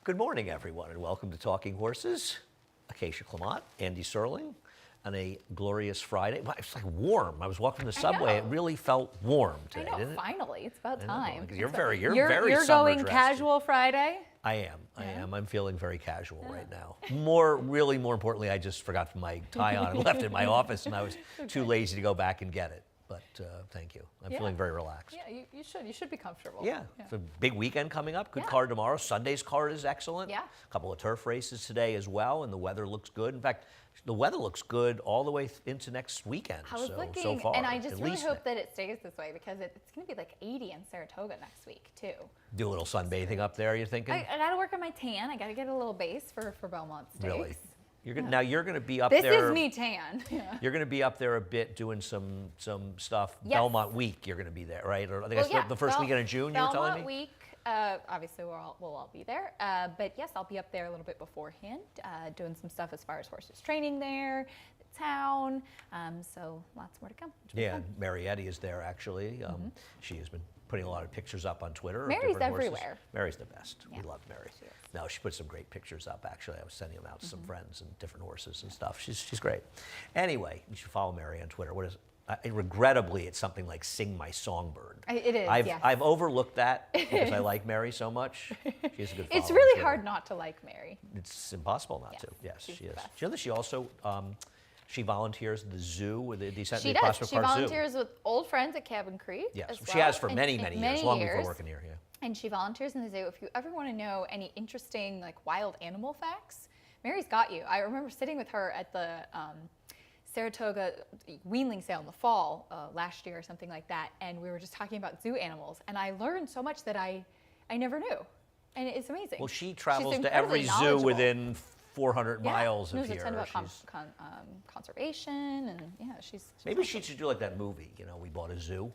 Good morning, everyone, and welcome to Talking Horses. Acacia Clement, Andy Serling, on a glorious Friday. Well, it's like warm. I was walking the subway. It really felt warm today, I know, didn't it? finally. It's about time. You're very You're summer going dressed. casual Friday? I am. I'm feeling very casual right now. More importantly, I just forgot my tie on and left it in my office, and I was too lazy to go back and get it. But thank you. I'm feeling very relaxed. Yeah, you should. You should be comfortable. Yeah, it's a big weekend coming up. Good card tomorrow. Sunday's card is excellent. Yeah. A couple of turf races today as well, and the weather looks good. In fact, the weather looks good all the way into next weekend. I was looking, so far, and I just really hope now. that it stays this way because it's going to be like 80 in Saratoga next week too. Do a little sunbathing up there, you thinking? I got to work on my tan. I got to get a little base for Belmont Stakes. Really? Now you're going to be up this there. This is me tan. Yeah. You're going to be up there a bit doing some stuff. Yes. Belmont Week, you're going to be there, right? Or I think it's the first weekend of June. You were telling me. Belmont Week. Obviously, we'll all be there. But yes, I'll be up there a little bit beforehand, doing some stuff as far as horses training there, the town. So lots more to come. Yeah, Mary Eddy is there actually. She has been putting a lot of pictures up on Twitter. Mary's of different everywhere. Horses. Mary's the best. Yeah. We love Mary. No, she put some great pictures up actually. I was sending them out to some friends and different horses and stuff. She's great. Anyway, you should follow Mary on Twitter. What is regrettably, it's something like Sing My Songbird. It is, yes. I've overlooked that because I like Mary so much. She's a good follow It's on really Twitter. hard not to like Mary. It's impossible not to. Yes, she's she the is. best. Do you know that she also she volunteers at the zoo with the Descent She of the does. Prospect She Park Zoo. volunteers with old friends at Cabin Creek. Yes, as she well, has for many years, long before working here. Yeah. And she volunteers in the zoo. If you ever want to know any interesting like wild animal facts, Mary's got you. I remember sitting with her at the Saratoga weanling sale in the fall last year or something like that, and we were just talking about zoo animals, and I learned so much that I never knew, and it's amazing. Well, she travels She's to every zoo knowledgeable. within 400 miles knows of here. a ton about conservation, and she's Maybe she should do like that movie. You know, we bought a zoo.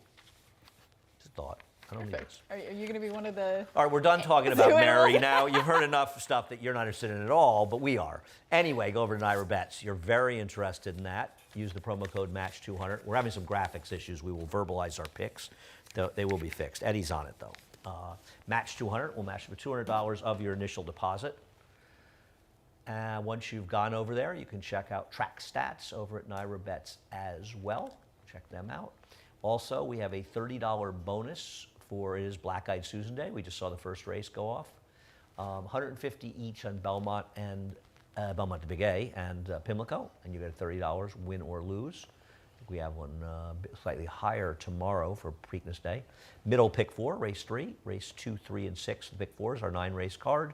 Just a thought. I don't need this. Are you going to be one of the? All right, we're done talking about Zoo Mary animals? now. You've heard enough stuff that you're not interested in at all, but we are. Anyway, go over to Naira Bets. You're very interested in that. Use the promo code MATCH200. We're having some graphics issues. We will verbalize our picks. They will be fixed. Eddie's on it, though. MATCH200 will match for $200 of your initial deposit. Once you've gone over there, you can check out track stats over at Naira Bets as well. Check them out. Also, we have a $30 bonus for it is Black Eyed Susan Day. We just saw the first race go off. $150 each on Belmont and Belmont to Big A and Pimlico, and you get $30 win or lose. I think we have one slightly higher tomorrow for Preakness Day. Middle pick 4, race 3, race 2, 3, and 6. The pick 4 is our 9-race card.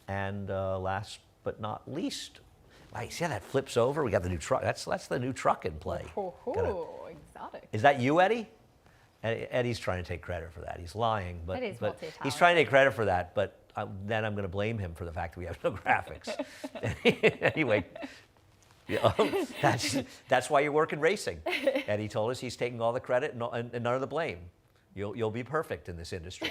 And last but not least, I see how that flips over. We got the new truck. That's the new truck in play. Exotic. Is that you, Eddie? Eddie's trying to take credit for that. He's lying, but Eddie's he's trying to take credit for that. But then I'm going to blame him for the fact that we have no graphics. Anyway, that's why you're working racing. Eddie told us he's taking all the credit and none of the blame. You'll be perfect in this industry.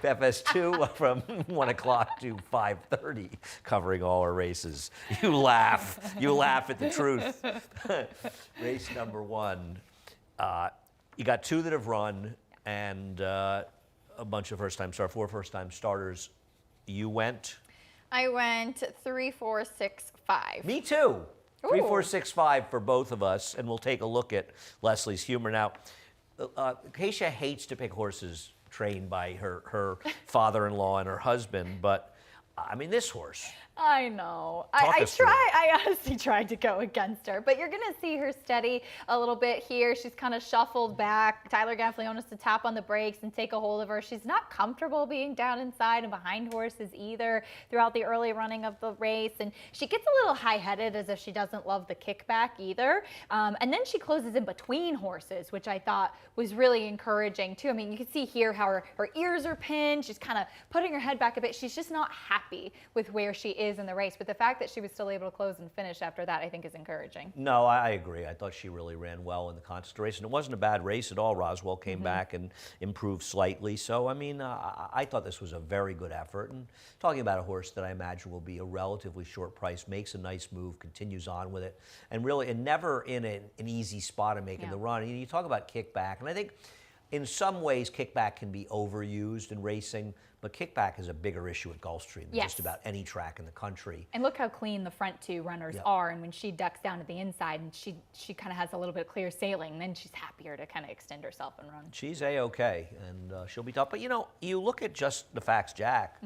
FS2 from 1 o'clock to 5:30, covering all our races. You laugh at the truth. Race number 1. You got 2 that have run and a bunch of first-time starters, 4 first-time starters. You went? I went 3, 4, 6, 5. Me too. Ooh. 3, 4, 6, 5 for both of us, and we'll take a look at Leslie's humor now. Acacia hates to pick horses trained by her father-in-law and her husband, but I mean, this horse. I know. I honestly tried to go against her, but you're going to see her steady a little bit here. She's kind of shuffled back. Tyler Gaffleonis to tap on the brakes and take a hold of her. She's not comfortable being down inside and behind horses either throughout the early running of the race. And she gets a little high-headed as if she doesn't love the kickback either. And then she closes in between horses, which I thought was really encouraging too. I mean, you can see here how her ears are pinned. She's kind of putting her head back a bit. She's just not happy with where she is in the race, but the fact that she was still able to close and finish after that, I think, is encouraging. No, I agree. I thought she really ran well in the contest race, and it wasn't a bad race at all. Roswell came back and improved slightly. So, I mean, I thought this was a very good effort. And talking about a horse that I imagine will be a relatively short price, makes a nice move, continues on with it, and really, and never in an easy spot of making the run. You talk about kickback, and I think in some ways kickback can be overused in racing, But kickback is a bigger issue at Gulfstream than Yes. just about any track in the country. And look how clean the front two runners Yep. are. And when she ducks down to the inside and she kind of has a little bit of clear sailing, then she's happier to kind of extend herself and run. She's A-okay, and she'll be tough. But, you know, you look at just the Fax Jack,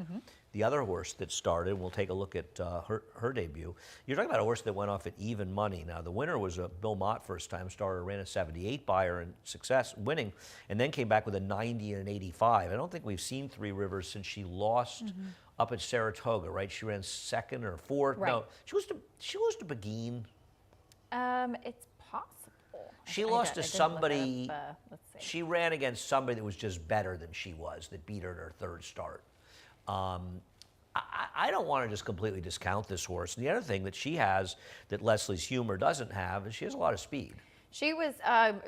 the other horse that started, we'll take a look at her debut. You're talking about a horse that went off at even money. Now, the winner was a Bill Mott first-time starter, ran a 78 by her in success, winning, and then came back with a 90 and an 85. I don't think we've seen Three Rivers since she lost up at Saratoga, right? She ran second or fourth. Right. No, she was to Beguine. It's possible. She I lost didn't to look it somebody. up, let's see. She ran against somebody that was just better than she was, that beat her in her third start. I don't want to just completely discount this horse. And the other thing that she has that Leslie's Humor doesn't have is she has a lot of speed. She was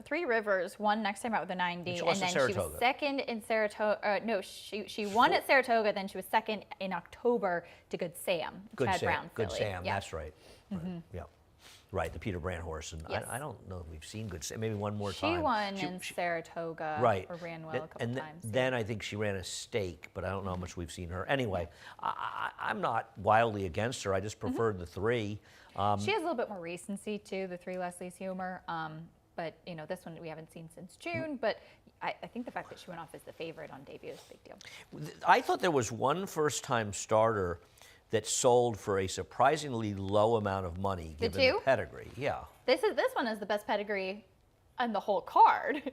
Three Rivers, won next time out with a 90, And she and lost to then she was Saratoga. second in Saratoga. No, she won at Saratoga, then she was second in October to Good Sam, Good Chad Sam. Brown Good filly. Sam. Yeah. That's right. Right. Yeah. Right. The Peter Brand horse. And Yes. I don't know if we've seen Good Sam. Maybe one more She time. won in Saratoga, Right. or ran well Th- a couple and th- times. Then I think she ran a stake, but I don't know how much we've seen her. Anyway, I'm not wildly against her. I just preferred the three. She has a little bit more recency too, the Three Leslie's Humor. But you know, this one we haven't seen since June. But I think the fact that she went off as the favorite on debut is a big deal. I thought there was one first-time starter that sold for a surprisingly low amount of money given the you? pedigree. Yeah. This one is the best pedigree on the whole card.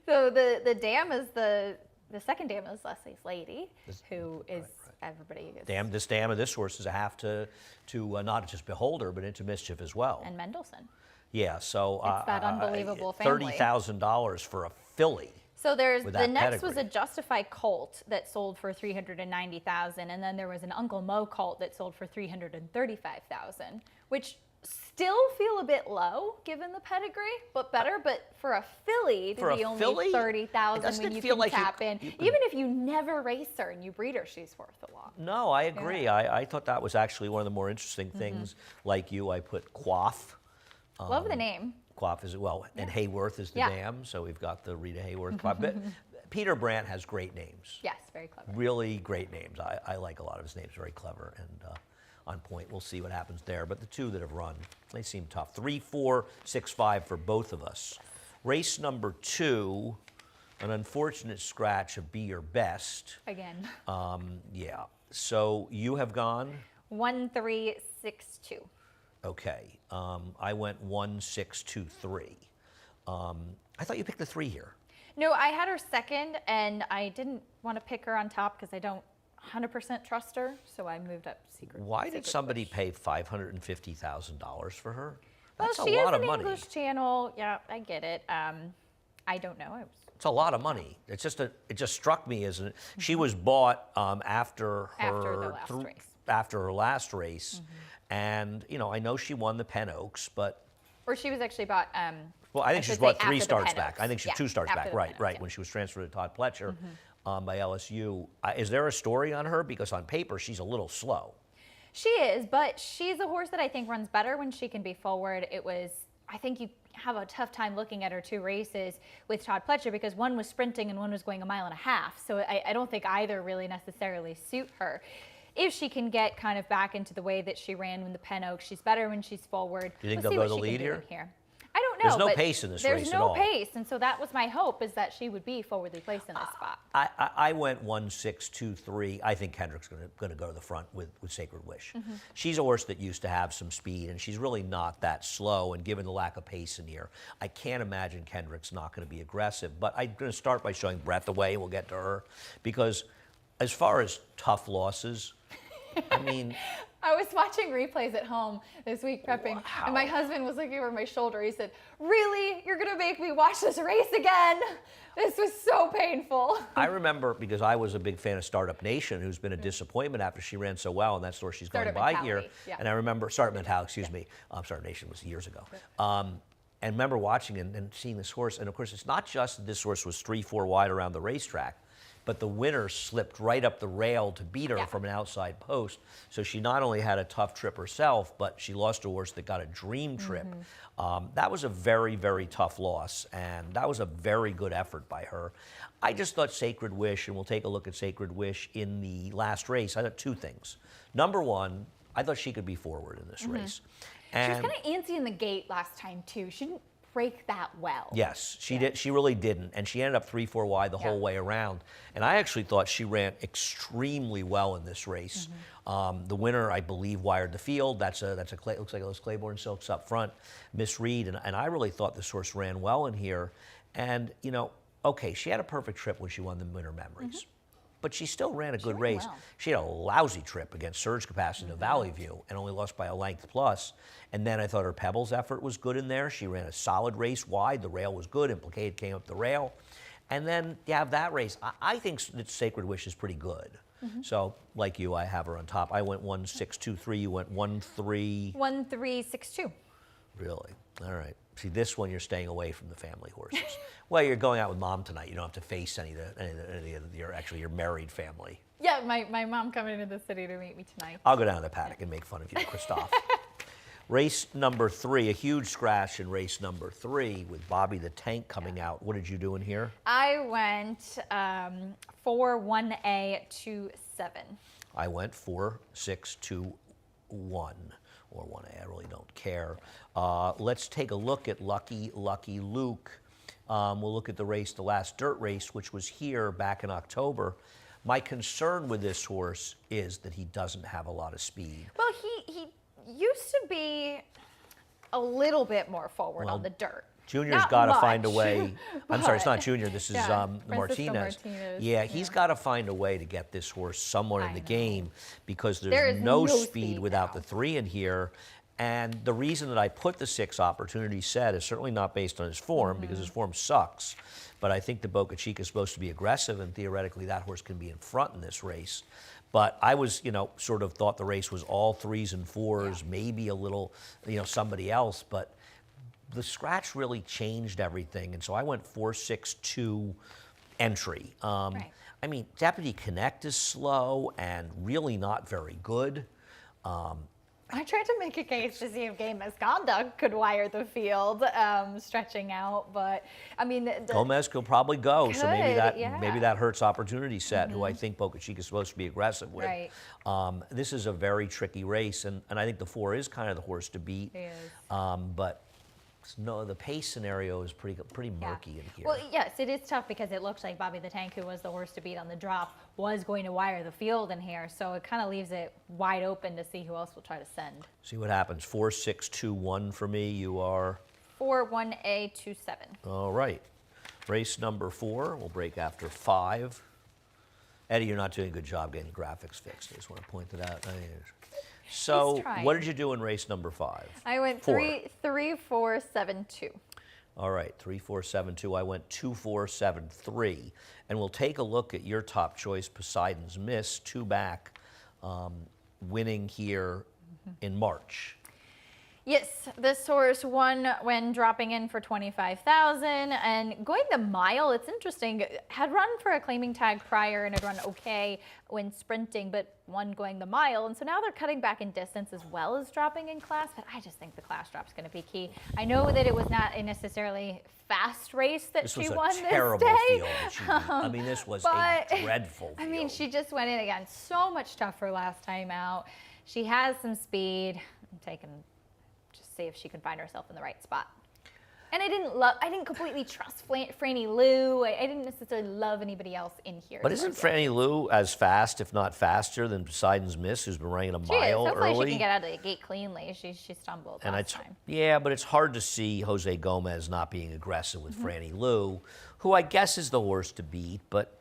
So the dam is the second dam is Leslie's Lady, who is everybody is, This dam of this horse is a half to not just Beholder, but into Mischief as well. and Mendelssohn. Yeah, so It's that unbelievable family. $30,000 for a filly. So there's with the that next was a pedigree. Justify colt that sold for $390,000, and then there was an Uncle Mo colt that sold for $335,000, which still feel a bit low given the pedigree, but better. But for a filly to For a be only filly? $30,000 Doesn't when it you feel can like you tap c- in, you could- even if you never race her and you breed her, she's worth a lot. No, I agree. Yeah. I thought that was actually one of the more interesting things. Like you, I put Quaff. Love the name. Quaff is, well, and Hayworth is the Yeah. dam, so we've got the Rita Hayworth Quaff. But Peter Brandt has great names. Yes, very clever. Really great names. I like a lot of his names, very clever and on point. We'll see what happens there. But the two that have run, they seem tough. 3, 4, 6, 5 for both of us. Race number 2, an unfortunate scratch of Be Your Best. Again, Yeah. So you have gone? 1-3-6-2. Okay. I went 1, 6, 2, 3. I thought you picked the 3 here. No, I had her second, and I didn't want to pick her on top because I don't 100% trust her, so I moved up secret. Why did Secret somebody Push. pay $550,000 for her? Well, That's she a lot has of an money. English channel. Yeah, I get it. I don't know. It's a lot of money. It just struck me as she was bought after her After the last race. After her last race, and you know I know she won the Penn Oaks, but Or she was actually bought. well I think should she's bought say 3 after the starts Penn back. Oaks. I think she's Yeah, 2 starts after back. the Right, Penn Oaks, right. yeah. When she was transferred to Todd Pletcher by LSU. Is there a story on her? Because on paper she's a little slow. She is, but she's a horse that I think runs better when she can be forward. I think you have a tough time looking at her 2 races with Todd Pletcher because one was sprinting and one was going 1.5 miles. So I don't think either really necessarily suit her. If she can get kind of back into the way that she ran when the Penn Oaks, she's better when she's forward. Do you think We'll see they'll what go the she lead can do here? in I don't know. There's no but pace in this there's race at no all. pace, and so that was my hope, is that she would be forwardly placed in this spot. I went 1, 6, 2, 3. I think Kendrick's going to go to the front with Sacred Wish. She's a horse that used to have some speed, and she's really not that slow. And given the lack of pace in here, I can't imagine Kendrick's not going to be aggressive. But I'm going to start by showing Breath Away. We'll get to her because, as far as tough losses, I mean. I was watching replays at home this week prepping, and my husband was looking over my shoulder. He said, "Really? You're going to make me watch this race again? This was so painful." I remember because I was a big fan of Startup Nation, who's been a disappointment after she ran so well, and that's where she's going Startup by Mentality, here. yeah. And I remember Startup Mentality, excuse me. Startup Nation was years ago. And remember watching and seeing this horse, and of course, it's not just that this horse was 3, 4 wide around the racetrack, but the winner slipped right up the rail to beat her Yeah. from an outside post. So she not only had a tough trip herself, but she lost a horse that got a dream trip. That was a very, very tough loss, and that was a very good effort by her. I just thought Sacred Wish, and we'll take a look at Sacred Wish in the last race. I thought two things. Number one, I thought she could be forward in this race. She was And kind of antsy in the gate last time too. She didn't break that well. yes, she did. She really didn't, and she ended up 3-4 wide the whole way around. And I actually thought she ran extremely well in this race. The winner, I believe, wired the field. Looks like those Claiborne Silks up front. Miss Reed, and I really thought this horse ran well in here. And you know, okay, she had a perfect trip when she won the Winter Memories. But she still ran a good race. well. She had a lousy trip against Surge Capacity in Valley View and only lost by a length plus. And then I thought her Pebbles effort was good in there. She ran a solid race wide. The rail was good. Implicated came up the rail. And then you have that race. I think that Sacred Wish is pretty good. So, like you, I have her on top. I went 1-6-2-3. You went 1-3. 1-3-6-2. Really? All right. See, this one you're staying away from the family horses. Well, you're going out with mom tonight. You don't have to face any of your married family. Yeah, my mom coming into the city to meet me tonight. I'll go down to the paddock and make fun of you, Christophe. Race number 3, a huge scratch in race number 3 with Bobby the Tank coming out. What did you do in here? I went 4-1A-2-7. I went 4-6-2-1 or 1A. I really don't care. Let's take a look at Lucky Luke. We'll look at the race, the last dirt race, which was here back in October. My concern with this horse is that he doesn't have a lot of speed. Well, he used to be a little bit more forward on the dirt. Junior's got to find a much, way. I'm sorry, it's not but- Junior. This is Yeah, Martinez. Francisco Martinez, Yeah, he's got to find a way to get this horse somewhere in I the know. game because There there's is no no speed speed without now. the 3 in here. And the reason that I put the 6 opportunity set is certainly not based on his form because his form sucks. But I think the Boca Chica is supposed to be aggressive, and theoretically that horse can be in front in this race. But I was, sort of thought the race was all 3s and 4s, maybe a little, somebody else. But the scratch really changed everything, and so I went 4-6-2 entry. Right. I mean, Deputy Connect is slow and really not very good. I tried to make a case to see if Game Misconduct could wire the field, stretching out, but I mean, Gomez could probably go, so maybe Could, that yeah. maybe that hurts Opportunity Set, who I think Boca Chica is supposed to be aggressive with. Right. This is a very tricky race, and I think the 4 is kind of the horse to beat. It is. But no, the pace scenario is pretty murky in here. Well, yes, it is tough because it looks like Bobby the Tank, who was the horse to beat on the drop, was going to wire the field in here. So it kind of leaves it wide open to see who else will try to send. See what happens. 4-6-2-1 for me. You are 4-1A-2-7. all right. Race number 4. We'll break after 5. Eddie, you're not doing a good job getting the graphics fixed. I just want to point that out. So, He's trying. what did you do in race number 5? I went 3-4-7-2. All right, 3-4-7-2. I went 2-4-7-3. And we'll take a look at your top choice, Poseidon's Miss, 2 back, winning here in March. Yes, this horse won when dropping in for 25,000 and going the mile. It's interesting. Had run for a claiming tag prior and had run okay when sprinting, but won going the mile. And so now they're cutting back in distance as well as dropping in class. But I just think the class drop's going to be key. I know that it was not a necessarily fast race that This she was won a terrible this day. field that she beat. I mean, this was a But, dreadful field. I mean, she just went in again. So much tougher last time out. She has some speed. I'm taking. Just see if she can find herself in the right spot. And I didn't completely trust Franny Lou. I didn't necessarily love anybody else in here. But isn't Franny Lou as fast, if not faster, than Poseidon's Miss, who's been running a She is. mile Hopefully early? she can get out of the gate cleanly. She stumbled last time. Yeah, but it's hard to see Jose Gomez not being aggressive with Franny Lou, who I guess is the horse to beat, but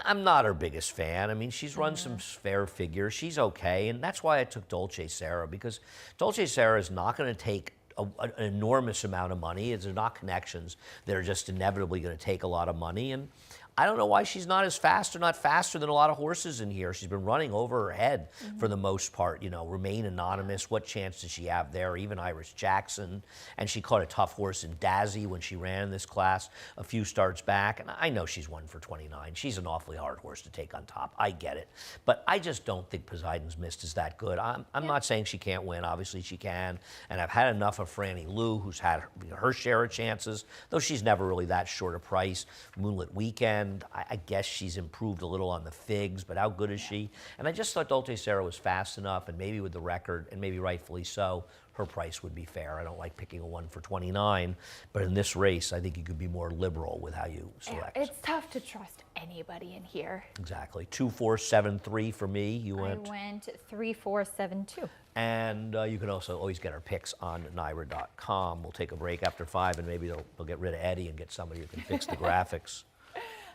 I'm not her biggest fan. I mean, she's run some fair figures. She's okay, and that's why I took Dolce Sarah, because Dolce Sarah is not going to take an enormous amount of money. They're not connections. They're just inevitably going to take a lot of money, and I don't know why she's not as fast or not faster than a lot of horses in here. She's been running over her head for the most part, you know, Remain Anonymous. What chance does she have there? Even Iris Jackson. And she caught a tough horse in Dazzy when she ran in this class a few starts back. And I know she's 1 for 29. She's an awfully hard horse to take on top. I get it. But I just don't think Poseidon's Mist is that good. I'm not saying she can't win. Obviously she can. And I've had enough of Franny Lou, who's had her share of chances, though she's never really that short a price. Moonlit Weekend. I guess she's improved a little on the figs, but how good is she? And I just thought Dolce Sarah was fast enough, and maybe with the record, and maybe rightfully so, her price would be fair. I don't like picking a 1 for 29, but in this race, I think you could be more liberal with how you select. It's tough to trust anybody in here. Exactly. 2, 4, 7, 3 for me. You went? I went 3, 4, 7, 2. And you can also always get our picks on NYRA.com. We'll take a break after 5, and maybe they'll get rid of Eddie and get somebody who can fix the graphics.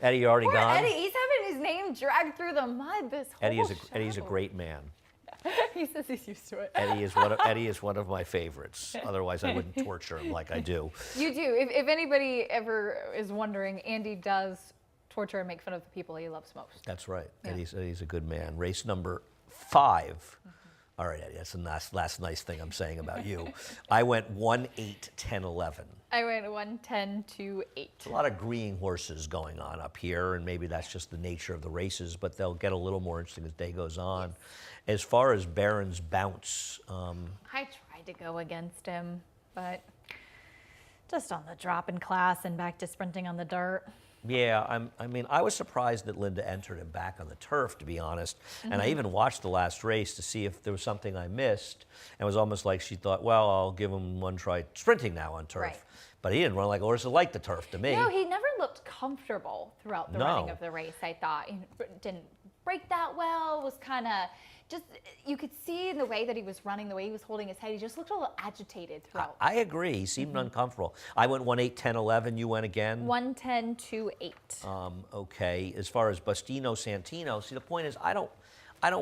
Eddie, you already Poor gone? Eddie, he's having his name dragged through the mud this whole show. Eddie's a great man. He says he's used to it. Eddie is one of my favorites. Otherwise, I wouldn't torture him like I do. You do. If anybody ever is wondering, Andy does torture and make fun of the people he loves most. That's right. Yeah. Eddie's a good man. Race number 5. All right, Eddie, that's the last nice thing I'm saying about you. I went 1, 8, 10, 11. I went 1, 10, 2, 8. A lot of green horses going on up here, and maybe that's just the nature of the races, but they'll get a little more interesting as the day goes on. As far as Barron's Bounce, I tried to go against him, but just on the drop in class and back to sprinting on the dirt. yeah, I was surprised that Linda entered him back on the turf, to be honest. And I even watched the last race to see if there was something I missed. And it was almost like she thought, well, I'll give him one try sprinting now on turf. Right. But he didn't run like a horse that liked the turf to me. No, he never looked comfortable throughout the running of the race, I thought. He didn't break that well, was kind of just, you could see in the way that he was running, the way he was holding his head, he just looked a little agitated throughout. I agree. He seemed uncomfortable. I went 1, 8, 10, 11. You went again? 1, 10, 2, 8. Okay. As far as Bustino Santino, see, the point is, I don't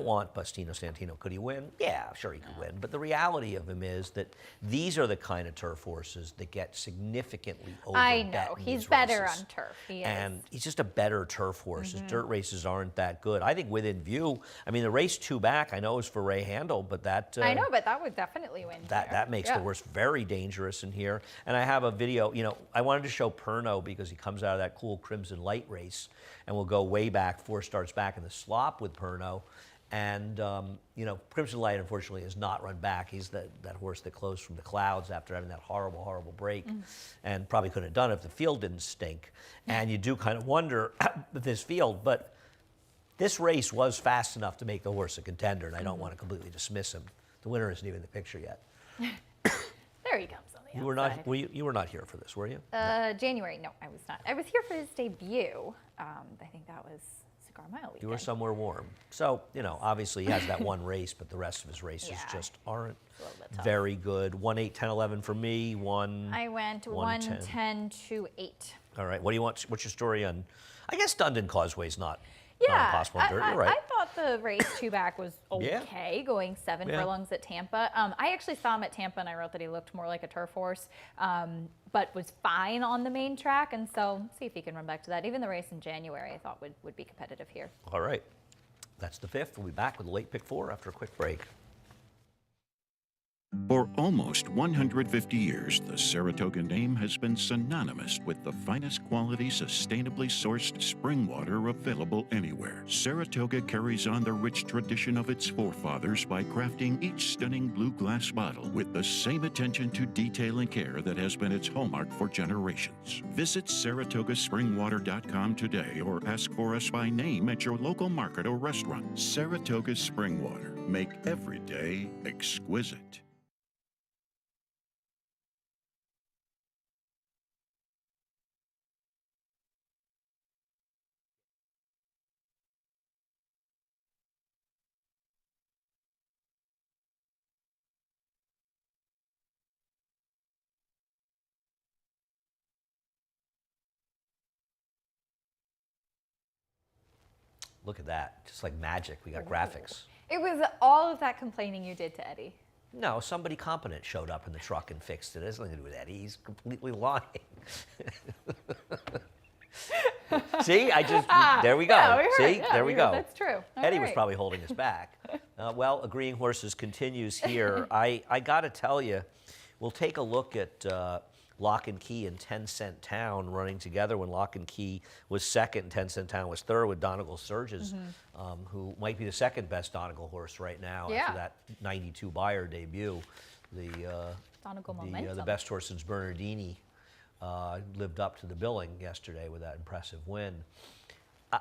want Bustino Santino. Could he win? Yeah, sure he could win. But the reality of him is that these are the kind of turf horses that get significantly over. I know. He's better on turf. He is. And he's just a better turf horse. His dirt races aren't that good. I think Within View, I mean, the race 2 back, I know is for Ray Handel, but that... I know, but that would definitely win That makes the horse very dangerous in here. And I have a video, you know, I wanted to show Perno because he comes out of that cool Crimson Light race, and we'll go way back, 4 starts back in the slop with Perno. And, you know, Crimson Light, unfortunately, has not run back. He's that horse that closed from the clouds after having that horrible, horrible break, and probably couldn't have done it if the field didn't stink. And you do kind of wonder with this field, but this race was fast enough to make the horse a contender, and I don't want to completely dismiss him. The winner isn't even in the picture yet. There he comes on the outside. You were not here for this, were you? January, no, I was not. I was here for his debut. I think that was Cigar Mile weekend. You were somewhere warm. So, you know, obviously he has that one race, but the rest of his races just aren't very good. 1, 8, 10, 11 for me. I went 1, 10, 2, 8. All right. What do you want? What's your story on? I guess Dundon Causeway's not impossible. You're right. I thought the race 2 back was okay, going 7 furlongs at Tampa. I actually saw him at Tampa, and I wrote that he looked more like a turf horse, but was fine on the main track. And so, see if he can run back to that. Even the race in January, I thought would be competitive here. All right. That's the 5th. We'll be back with a late pick 4 after a quick break. For almost 150 years, the Saratoga name has been synonymous with the finest quality, sustainably sourced spring water available anywhere. Saratoga carries on the rich tradition of its forefathers by crafting each stunning blue glass bottle with the same attention to detail and care that has been its hallmark for generations. Visit SaratogaSpringwater.com today or ask for us by name at your local market or restaurant. Saratoga Spring Water. Make every day exquisite. Look at that. Just like magic. We got graphics. It was all of that complaining you did to Eddie. No, somebody competent showed up in the truck and fixed it. It has nothing to do with Eddie. He's completely lying. See, there we go. Yeah, we heard. See, Yeah, there we go. That's true. All Eddie was right. probably holding us back. Well, Agreeing Horses continues here. I got to tell you, we'll take a look at Lock and Key and 10 Cent Town running together when Lock and Key was second and 10 Cent Town was third with Donegal Surges, who might be the second best Donegal horse right now after that 92 Beyer debut. Donegal Momentum. The best horse since Bernardini lived up to the billing yesterday with that impressive win.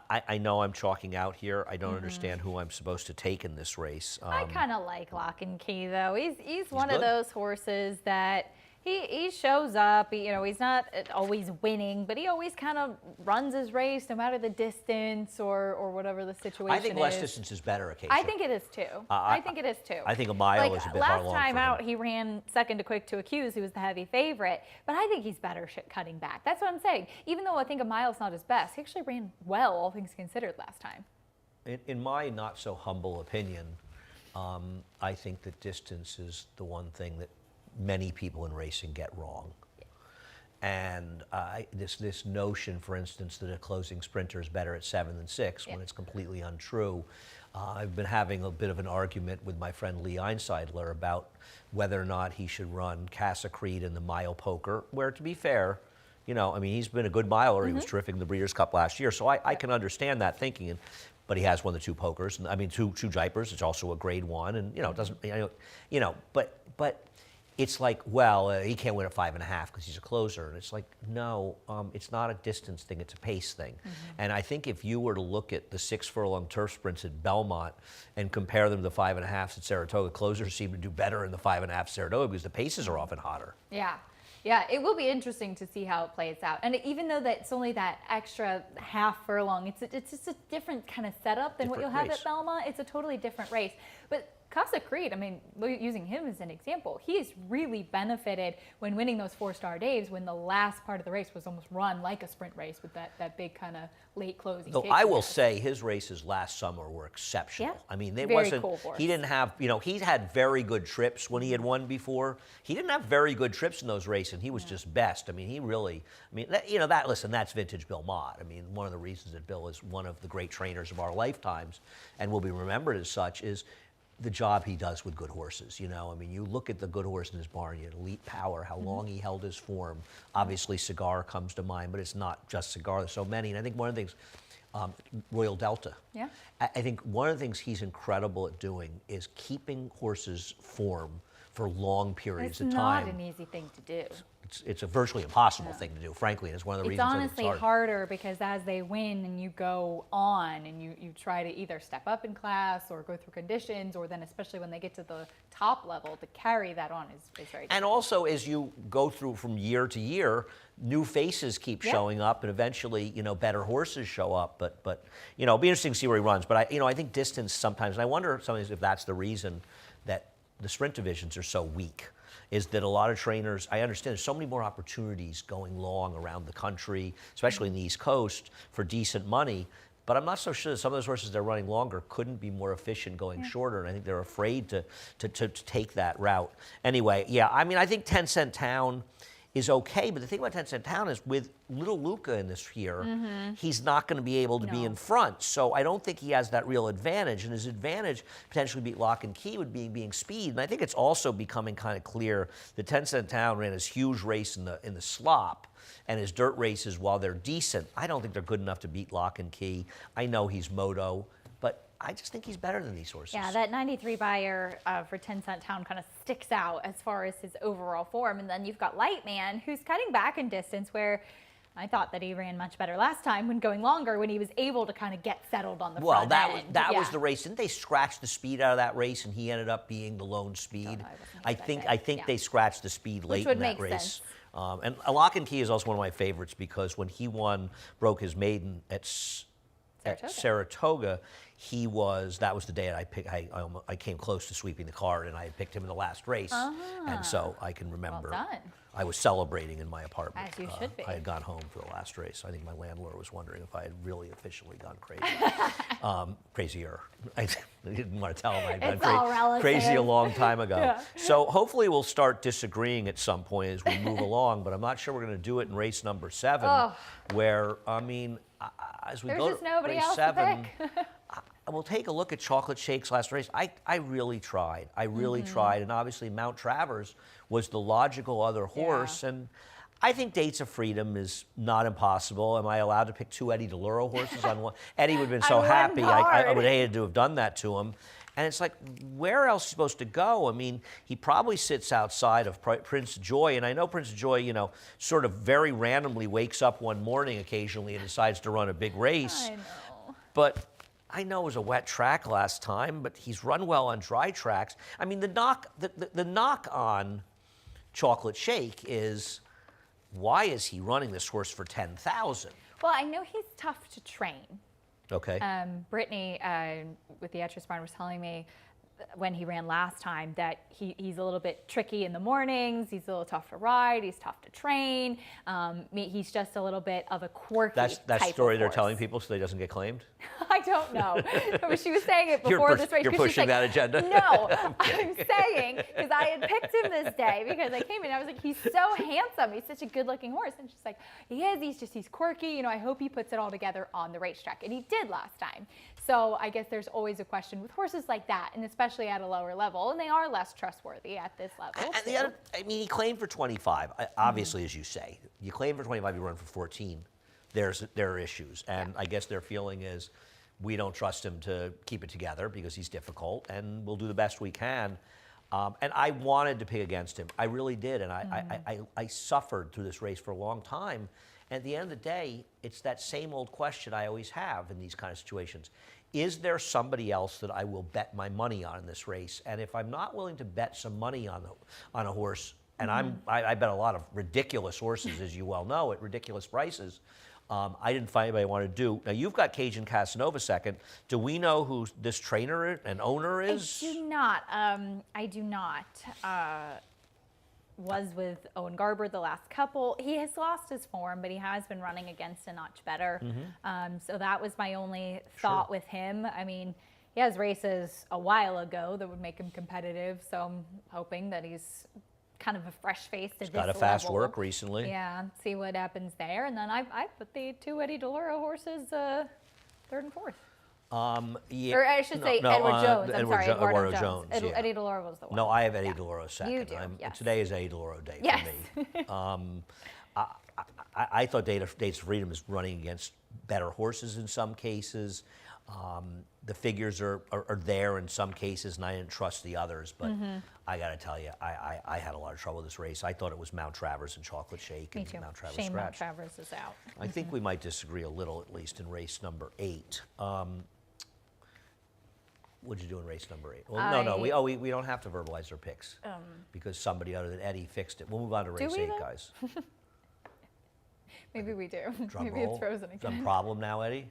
I know I'm chalking out here. I don't understand who I'm supposed to take in this race. I kind of like Lock and Key, though. He's one of good. those horses that he shows up. He's not always winning, but he always kind of runs his race no matter the distance or whatever the situation is. I think less distance is better occasionally. I think it is too. I think it is too. I think a mile is a bit far long last time for him. out, he ran second to Quick to Accuse, who was the heavy favorite. But I think he's better cutting back. That's what I'm saying. Even though I think a mile's not his best, he actually ran well, all things considered, last time. In my not so humble opinion, I think that distance is the one thing that many people in racing get wrong. And this notion, for instance, that a closing sprinter is better at 7 than 6, when it's completely untrue. I've been having a bit of an argument with my friend Lee Einseidler about whether or not he should run Casa Creed in the mile poker, where, to be fair, he's been a good miler. He was terrific in the Breeders' Cup last year, so I can understand that thinking. But he has won the 2 pokers, two Jipers. It's also a Grade 1, and it doesn't, but it's like, well, he can't win at 5.5 because he's a closer. And it's like, no, it's not a distance thing, it's a pace thing. And I think if you were to look at the 6 furlong turf sprints at Belmont and compare them to the 5.5s at Saratoga, closers seem to do better in the 5.5 at Saratoga because the paces are often hotter. Yeah, it will be interesting to see how it plays out. And even though that's only that extra half furlong, it's just a different kind of setup than what you'll have at Belmont. It's a totally different race. But Casa Creed, using him as an example, he's really benefited when winning those 4-star days when the last part of the race was almost run like a sprint race with that big kind of late closing. Though I will say his races last summer were exceptional. Cool horse. He didn't have, he had very good trips when he had won before. He didn't have very good trips in those races, and he was just best. He really, that's vintage Bill Mott. One of the reasons that Bill is one of the great trainers of our lifetimes and will be remembered as such is the job he does with good horses. You look at the good horse in his barn, you had Elite Power, how long he held his form. Obviously, Cigar comes to mind, but it's not just Cigar. There's so many. And I think one of the things, Royal Delta. Yeah. I think one of the things he's incredible at doing is keeping horses' form for long periods of time. It's not an easy thing to do. It's a virtually impossible thing to do, frankly, and it's one of the reasons It's honestly harder because as they win and you go on and you try to either step up in class or go through conditions, or then especially when they get to the top level, to carry that on is very difficult. And also, as you go through from year to year, new faces keep showing up, and eventually, better horses show up. But it'll be interesting to see where he runs. But I think distance sometimes, and I wonder sometimes if that's the reason that the sprint divisions are so weak. Is that a lot of trainers, I understand there's so many more opportunities going long around the country, especially in the East Coast, for decent money. But I'm not so sure that some of those horses that are running longer couldn't be more efficient going shorter, and I think they're afraid to take that route. Anyway, I think 10 Cent Town is okay, but the thing about 10 Cent Town is with little Luca in this year, he's not going to be able to be in front. So I don't think he has that real advantage. And his advantage potentially beat Lock and Key would be being speed. And I think it's also becoming kind of clear that 10 Cent Town ran his huge race in the slop, and his dirt races, while they're decent, I don't think they're good enough to beat Lock and Key. I know he's moto, but I just think he's better than these horses. Yeah, that 93 Beyer for 10 Cent Town kind of sticks out as far as his overall form. And then you've got Lightman, who's cutting back in distance, where I thought that he ran much better last time when going longer, when he was able to kind of get settled on the front end. That was the race. Didn't they scratch the speed out of that race, and he ended up being the lone speed? I think they scratched the speed late in that race. Sense. And Lock and Key is also one of my favorites because when he broke his maiden at Saratoga, that was the day I came close to sweeping the card, and I had picked him in the last race. And so I can remember I was celebrating in my apartment. As you should be. I had gone home for the last race. I think my landlord was wondering if I had really officially gone crazy. Crazier. I didn't want to tell him I'd gone crazy a long time ago. Yeah. So hopefully we'll start disagreeing at some point as we move along, but I'm not sure we're going to do it in race number 7, where, as we There's go just to nobody race else 7, to pick. we'll take a look at Chocolate Shake's last race. I really tried. I really tried. And obviously, Mount Travers was the logical other horse. And I think Dates of Freedom is not impossible. Am I allowed to pick 2 Eddie DeLuro horses on one? Eddie would have been so On one happy. I card. would have hated to have done that to him. And it's like, where else is he supposed to go? I mean, he probably sits outside of Prince Joy. And I know Prince Joy, you know, sort of very randomly wakes up one morning occasionally and decides to run a big race. I know. But I know it was a wet track last time, but he's run well on dry tracks. I mean, the knock on Chocolate Shake is, why is he running this horse for 10,000? Well, I know he's tough to train. Okay. Brittany with the Etrush Barn was telling me when he ran last time that he's a little bit tricky in the mornings. He's a little tough to ride. He's tough to train. He's just a little bit of a quirky That's type story of they're horse. telling people so he doesn't get claimed? I don't know. But she was saying it before this race. You're 'cause she's pushing like, that agenda? No, I'm saying, because I had picked him this day because I came in and I was like, he's so handsome. He's such a good looking horse. And she's like, he is. He's quirky. You know, I hope he puts it all together on the racetrack. And he did last time. So I guess there's always a question with horses like that, and especially at a lower level. And they are less trustworthy at this level. And the other, I mean, he claimed for 25. Obviously, as you say, you claim for 25, you run for 14. There are issues, and I guess their feeling is, we don't trust him to keep it together because he's difficult, and we'll do the best we can. And I wanted to pick against him. I really did, and I suffered through this race for a long time. And at the end of the day, it's that same old question I always have in these kind of situations. Is there somebody else that I will bet my money on in this race? And if I'm not willing to bet some money on a horse, and I bet a lot of ridiculous horses, as you well know, at ridiculous prices, I didn't find anybody I wanted to do. Now, you've got Cajun Casanova second. Do we know who this trainer and owner is? I do not. I do not. Was with Owen Garber the last couple. He has lost his form, but he has been running against a notch better. So that was my only thought with him. I mean, he has races a while ago that would make him competitive. So I'm hoping that he's kind of a fresh face to this level. Got a fast work recently. Yeah, see what happens there. And then I put the 2 Eddie DeLuro horses 3rd and 4th. Yeah, Or I should say Edward Jones. I'm sorry, Eduardo Jones. Yeah. Eddie DeLuro was the one. No, I have Eddie DeLuro second. You do, yes. Today is Eddie DeLuro day Yes. for me. I thought Dates of Freedom is running against better horses in some cases. The figures are there in some cases, and I didn't trust the others. But I got to tell you, I had a lot of trouble with this race. I thought it was Mount Travers and Chocolate Shake Me and too. Mount Travers Shame Scratch. Mount Travers is out. I think we might disagree a little, at least in race number 8. What'd you do in race number 8? Well, no. We don't have to verbalize our picks because somebody other than Eddie fixed it. We'll move on to race 8, then? guys. Maybe we do. Drum Maybe roll. it's frozen again. Some problem now, Eddie?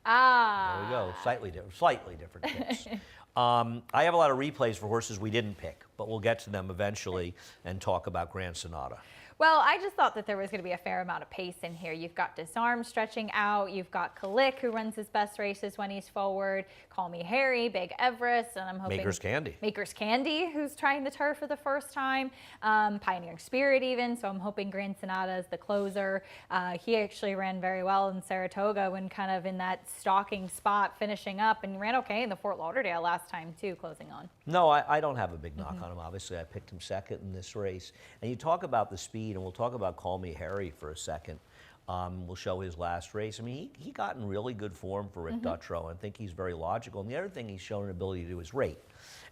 Ah. There we go. Slightly different picks. I have a lot of replays for horses we didn't pick, but we'll get to them eventually and talk about Grand Sonata. Well, I just thought that there was going to be a fair amount of pace in here. You've got Disarm stretching out. You've got Kalik, who runs his best races when he's forward. Call Me Harry, Big Everest, and I'm hoping Maker's Candy. Maker's Candy, who's trying the turf for the first time. Pioneering Spirit even, so I'm hoping Grand Sonata is the closer. He actually ran very well in Saratoga when kind of in that stalking spot finishing up, and ran okay in the Fort Lauderdale last time too, closing on. No, I don't have a big knock on him. Obviously, I picked him second in this race. And you talk about the speed, and we'll talk about Call Me Harry for a second. We'll show his last race. I mean, he got in really good form for Rick Dutrow. I think he's very logical. And the other thing he's shown an ability to do is rate.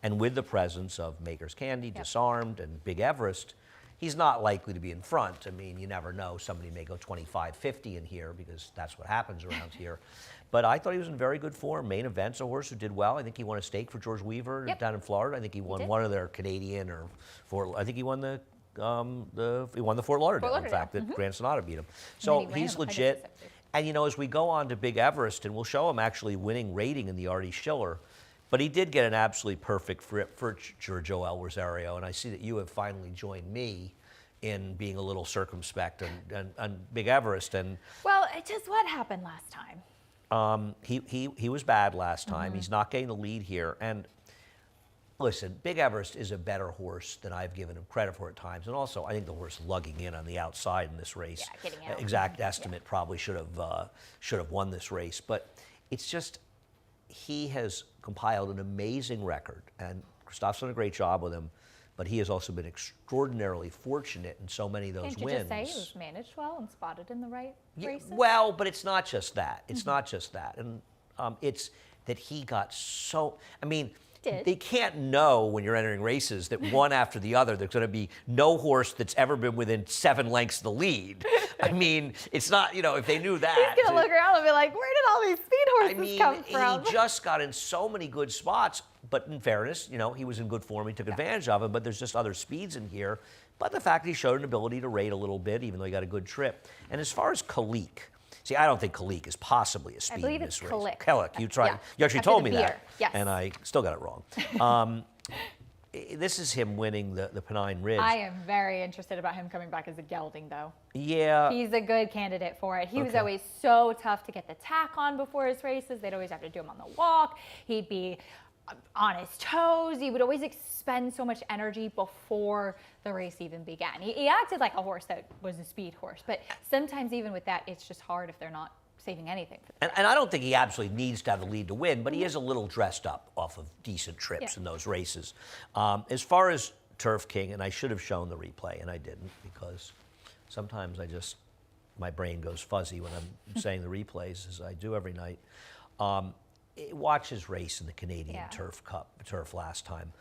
And with the presence of Maker's Candy, Disarmed, and Big Everest, he's not likely to be in front. I mean, you never know. Somebody may go 25-50 in here because that's what happens around here. But I thought he was in very good form. Main Event's a horse who did well. I think he won a stake for George Weaver down in Florida. I think he won one of their Canadian or I think he won the Fort Lauderdale. In fact, that Grand Sonata beat him. So he's legit. And you know, as we go on to Big Everest, and we'll show him actually winning rating in the Artie Schiller, but he did get an absolutely perfect for Giorgio El Rosario. And I see that you have finally joined me in being a little circumspect on Big Everest. And well, it's just what happened last time. he was bad last time. He's not getting the lead here. And Listen, Big Everest is a better horse than I've given him credit for at times, and also I think the horse lugging in on the outside in this race, Yeah, getting out. exact estimate, probably should have won this race. But it's just he has compiled an amazing record, and Christoph's done a great job with him. But he has also been extraordinarily fortunate in so many of those Can't you wins. just say he was managed well and spotted in the right races? Well, but it's not just that. It's not just that, and it's that he got so. I mean. They can't know when you're entering races that one after the other, there's going to be no horse that's ever been within 7 lengths of the lead. I mean, it's not, if they knew that. He's going to look around and be like, where did all these speed horses come from? He just got in so many good spots. But in fairness, he was in good form. He took advantage of it. But there's just other speeds in here. But the fact that he showed an ability to rate a little bit, even though he got a good trip. And as far as Kalik, see, I don't think Kalik is possibly a speed in this race. Kalik. You tried. Yeah. You actually After told the me beer. that. Yes. And I still got it wrong. This is him winning the Pennine Ridge. I am very interested about him coming back as a gelding, though. Yeah. He's a good candidate for it. He was always so tough to get the tack on before his races. They'd always have to do him on the walk. He'd be on his toes. He would always expend so much energy before the race even began. He acted like a horse that was a speed horse, but sometimes even with that, it's just hard if they're not saving anything for the and I don't think he absolutely needs to have the lead to win, but he is a little dressed up off of decent trips in those races. As far as Turf King, and I should have shown the replay, and I didn't, because sometimes my brain goes fuzzy when I'm saying the replays, as I do every night. Watch his race in the Canadian Turf last time.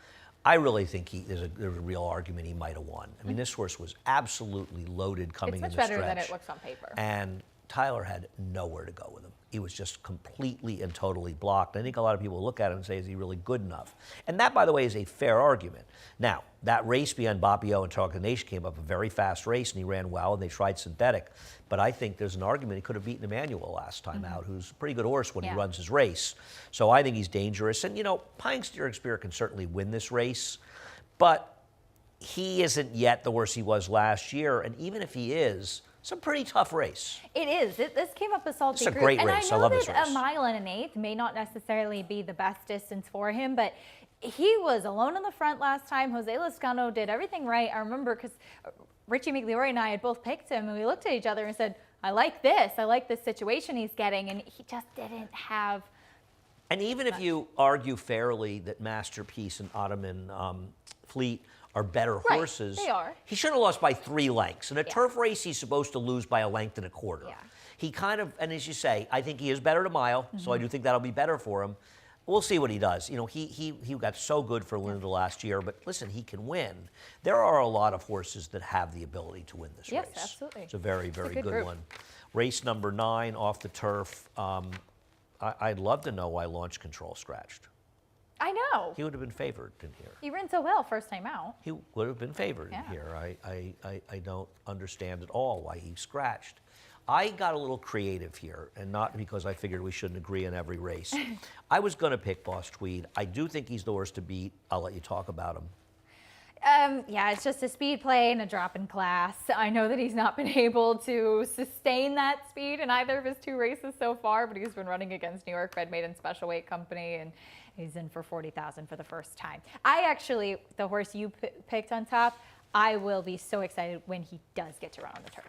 I really think there's a real argument he might have won. I mean, this horse was absolutely loaded coming into the stretch. It's much better than it looks on paper. And Tyler had nowhere to go with him. He was just completely and totally blocked. I think a lot of people look at him and say, is he really good enough? And that, by the way, is a fair argument. Now, that race behind Bapio and Talk of the Nation came up, a very fast race, and he ran well, and they tried synthetic. But I think there's an argument he could have beaten Emmanuel last time out, who's a pretty good horse when he runs his race. So I think he's dangerous. And, Pine Steering Spirit can certainly win this race, but he isn't yet the horse he was last year. And even if he is, it's a pretty tough race. It is. This came up a salty It's a group. great race. I love this race. And I know that a mile and an eighth may not necessarily be the best distance for him, but he was alone in the front last time. Jose Lezcano did everything right. I remember because Richie Migliore and I had both picked him, and we looked at each other and said, I like this. I like this situation he's getting, and he just didn't have. And even if you argue fairly that Masterpiece and Ottoman Fleet are better horses. They are. He should have lost by 3 lengths. In a turf race, he's supposed to lose by 1.25 lengths. Yeah. He kind of, and as you say, I think he is better at a mile, so I do think that'll be better for him. We'll see what he does. He got so good for Linda last year, but listen, he can win. There are a lot of horses that have the ability to win this race. Yes, absolutely. It's a very, very good group. one. Race number 9 off the turf. I'd love to know why Launch Control scratched. I know. He would have been favored in here. He ran so well first time out. He would have been favored in here. I don't understand at all why he scratched. I got a little creative here, and not because I figured we shouldn't agree in every race. I was going to pick Boss Tweed. I do think he's the horse to beat. I'll let you talk about him. Yeah, it's just a speed play and a drop in class. I know that he's not been able to sustain that speed in either of his 2 races so far, but he's been running against New York Fed Maiden Special Weight Company, and he's in for 40,000 for the first time. The horse you picked on top, I will be so excited when he does get to run on the turf.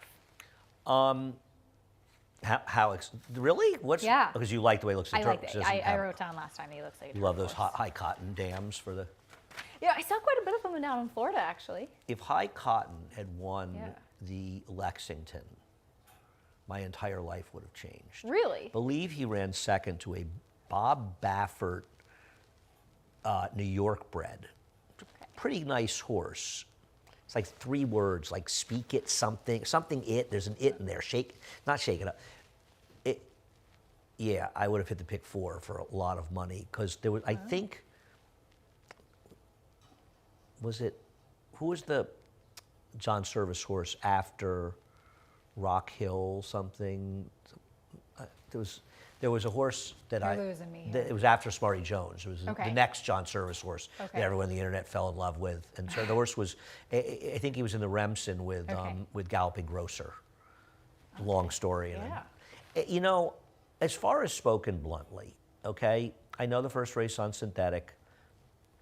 Really? Yeah. Because you like the way he looks at I turf. liked it. I wrote down last time he looks like a You turf love those horse. high cotton dams for the. Yeah, I saw quite a bit of them down in Florida, actually. If High Cotton had won the Lexington, my entire life would have changed. Really? Believe he ran second to a Bob Baffert, New York bred. Pretty nice horse. It's like 3 words, like speak it, something it. There's an it in there. Not shake it up. Yeah, I would have hit the pick 4 for a lot of money because there was, I think, who was the John Service horse after Rock Hill something? There was a horse that You're losing me here. It was after Smarty Jones. It was the Okay. next John Service horse that everyone on the internet fell in love with. And so the horse was, I think he was in the Remsen with Galloping Grocer. Long story. And as far as spoken bluntly, okay, I know the first race on synthetic,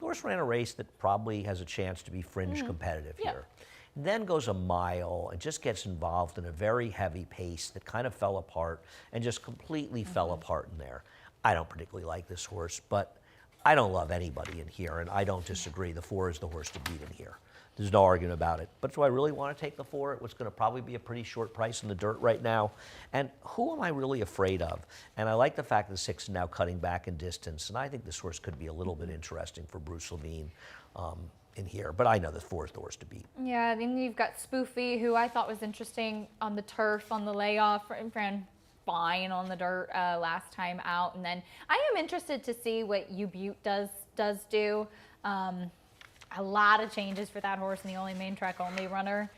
The horse ran a race that probably has a chance to be fringe competitive here. Then goes a mile and just gets involved in a very heavy pace that kind of fell apart and just completely fell apart in there. I don't particularly like this horse, but I don't love anybody in here, and I don't disagree. The 4 is the horse to beat in here. There's no argument about it. But do I really want to take the 4 at what's going to probably be a pretty short price in the dirt right now? And who am I really afraid of? And I like the fact that the 6 is now cutting back in distance, and I think this horse could be a little bit interesting for Bruce Levine in here. But I know the 4 is the horse to beat. Yeah, then you've got Spoofy, who I thought was interesting on the turf, on the layoff, ran fine on the dirt last time out. And then I am interested to see what U-Butte does do. A lot of changes for that horse, and the only main track only runner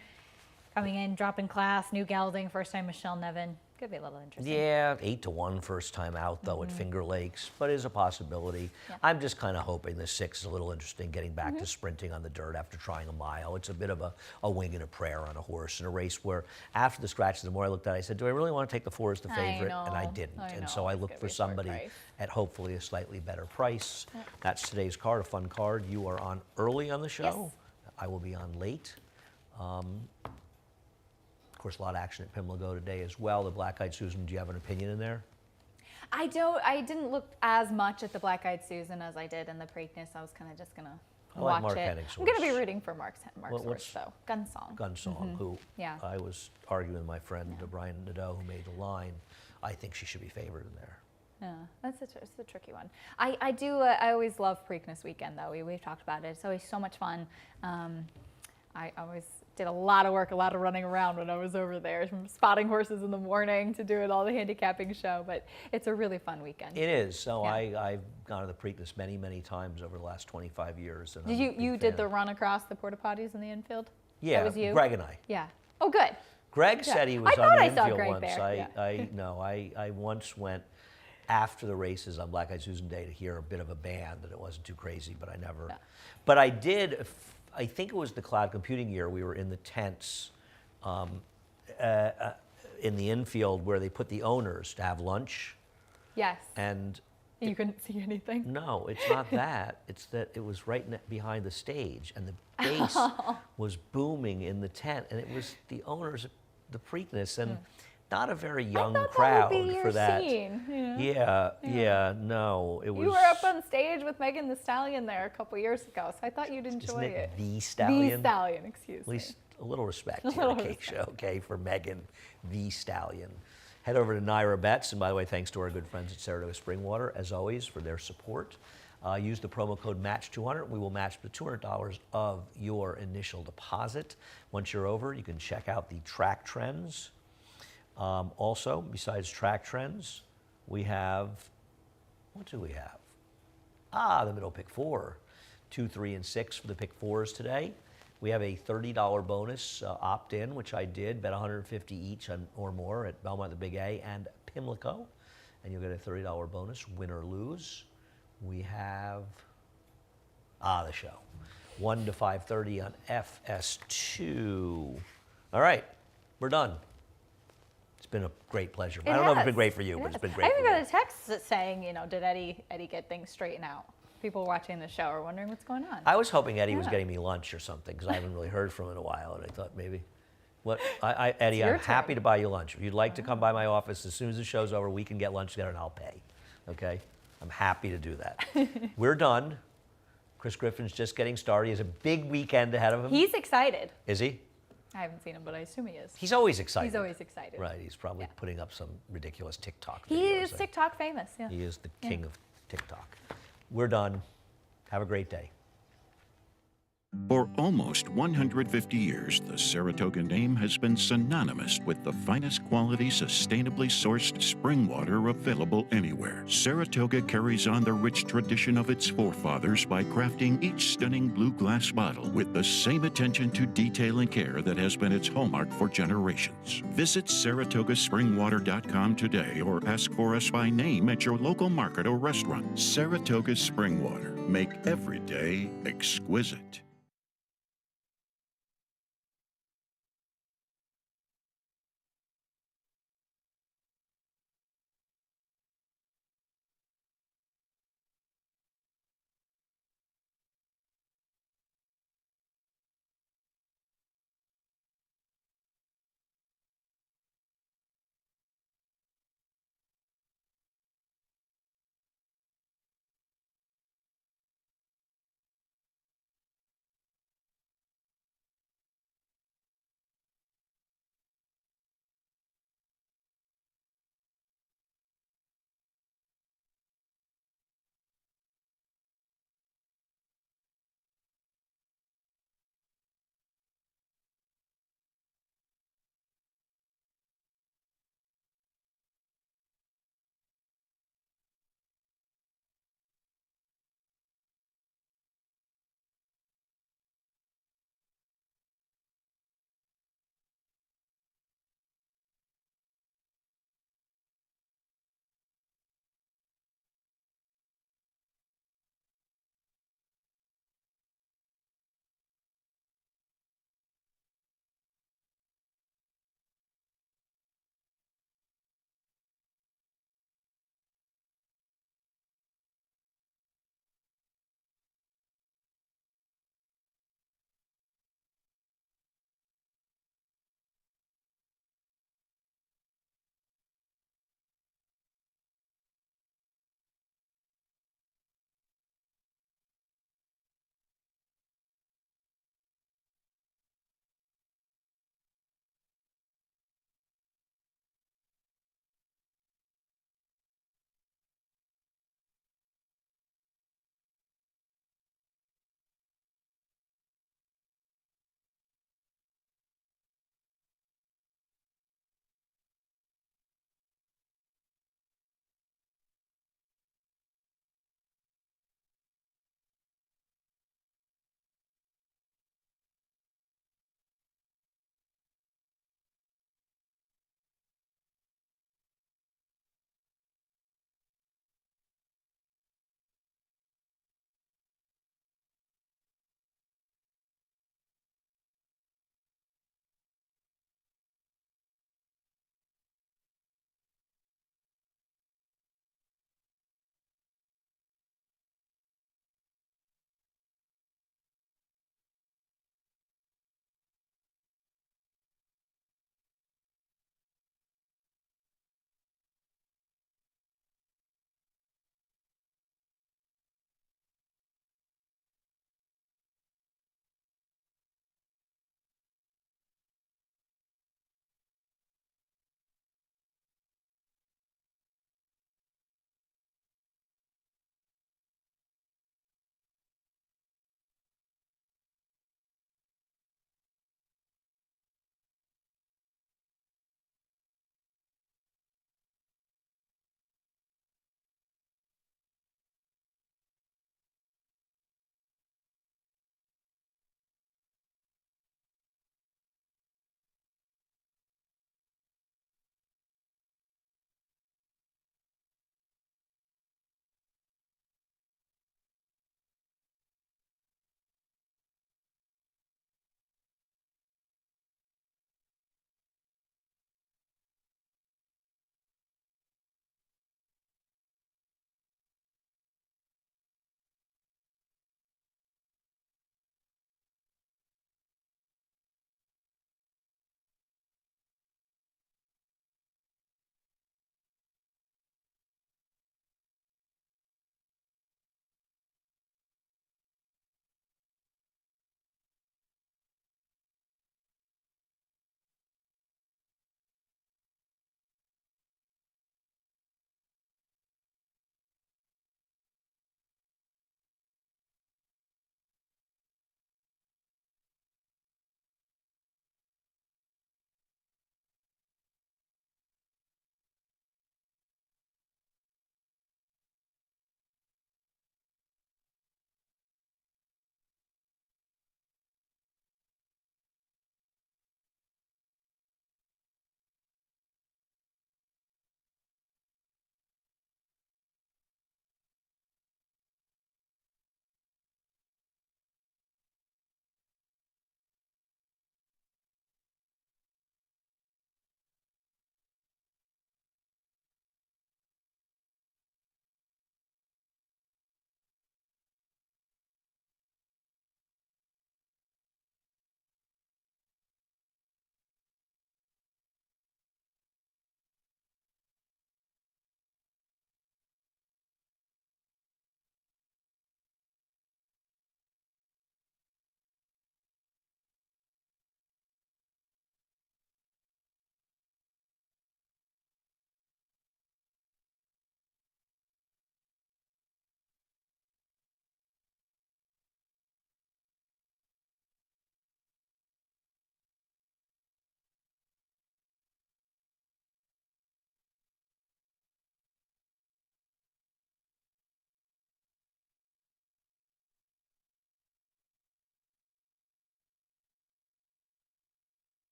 coming in, dropping class, new gelding, first time Michelle Nevin. Could be a little interesting. Yeah, 8-1 first time out though at Finger Lakes, but is a possibility. Yeah. I'm just kind of hoping the 6 is a little interesting, getting back to sprinting on the dirt after trying a mile. It's a bit of a wing and a prayer on a horse in a race where after the scratches, the more I looked at it, I said, do I really want to take the 4 as the favorite? And I didn't. And so I It's looked gonna for be a short somebody price. at hopefully a slightly better price. That's today's card, a fun card. You are on early on the show. Yes. I will be on late. Of course, a lot of action at Pimlico today as well. The Black-Eyed Susan, do you have an opinion in there? I didn't look as much at the Black-Eyed Susan as I did in the Preakness. I was kind of just going to I like watch Mark it. Hennig's I'm going to be horse. rooting for Mark's horse, though. Gunsong. Gunsong, who Yeah. I was arguing with my friend Brian Nadeau, who made the line. I think she should be favored in there. Yeah, it's a tricky one. I always love Preakness weekend, though. We've talked about it. It's always so much fun. I always did a lot of work, a lot of running around when I was over there, from spotting horses in the morning to doing all the handicapping show. But it's a really fun weekend. It is. So Yeah. I've gone to the Preakness many, many times over the last 25 years. And Did I'm a big you did fan. the run across the porta potties in the infield? Yeah, That was you? Greg and I. Yeah. Oh, good. Greg said he was I on thought the I saw infield Greg once. there. I once went after the races on Black-Eyed Susan Day to hear a bit of a band, and it wasn't too crazy, but I never. Yeah. But I did. I think it was the cloud computing year. We were in the tents in the infield where they put the owners to have lunch, Yes. and You couldn't see anything. no, it's not that. It's that it was right behind the stage, and the bass was booming in the tent, and it was the owners of the Preakness, and not a very young thought crowd that would be for your that. scene, you know? Yeah, no, it was. You were up on stage with Megan the Stallion there a couple years ago, so I thought you'd enjoy Isn't it the The Stallion? Stallion, excuse At me. least a little respect A here, little okay, respect. show, okay, for Megan the Stallion. Head over to Naira Bets, and by the way, thanks to our good friends at Saratoga Springwater, as always, for their support. Use the promo code MATCH200. We will match the $200 of your initial deposit. Once you're over, you can check out the track trends. Also, besides track trends, we have, what do we have? The middle pick 4. 2, 3, and 6 for the pick 4s today. We have a $30 bonus opt-in, which I did, bet $150 each or more at Belmont, the Big A, and Pimlico. And you'll get a $30 bonus, win or lose. We have, the show. 1 to 5:30 on FS2. All right, we're done. It's been a great pleasure. I don't know if it's been great for you, but it's been great I for even got me. a text saying, did Eddie get things straightened out? People watching the show are wondering what's going on. I was hoping Eddie was Yeah. getting me lunch or something, because I haven't really heard from him in a while, and I thought maybe. Eddie, your I'm happy turn. to buy you lunch. If you'd like to come by my office as soon as the show's over, we can get lunch together and I'll pay. Okay? I'm happy to do that. We're done. Chris Griffin's just getting started. He has a big weekend ahead of him. He's excited. Is he? I haven't seen him, but I assume he is. He's always excited. He's always excited. Right. He's probably Yeah. putting up some ridiculous TikTok videos. He is I- TikTok famous. Yeah. He is the king of TikTok. We're done. Have a great day. For almost 150 years, the Saratoga name has been synonymous with the finest quality, sustainably sourced spring water available anywhere. Saratoga carries on the rich tradition of its forefathers by crafting each stunning blue glass bottle with the same attention to detail and care that has been its hallmark for generations. Visit SaratogaSpringwater.com today or ask for us by name at your local market or restaurant. Saratoga Spring Water. Make every day exquisite.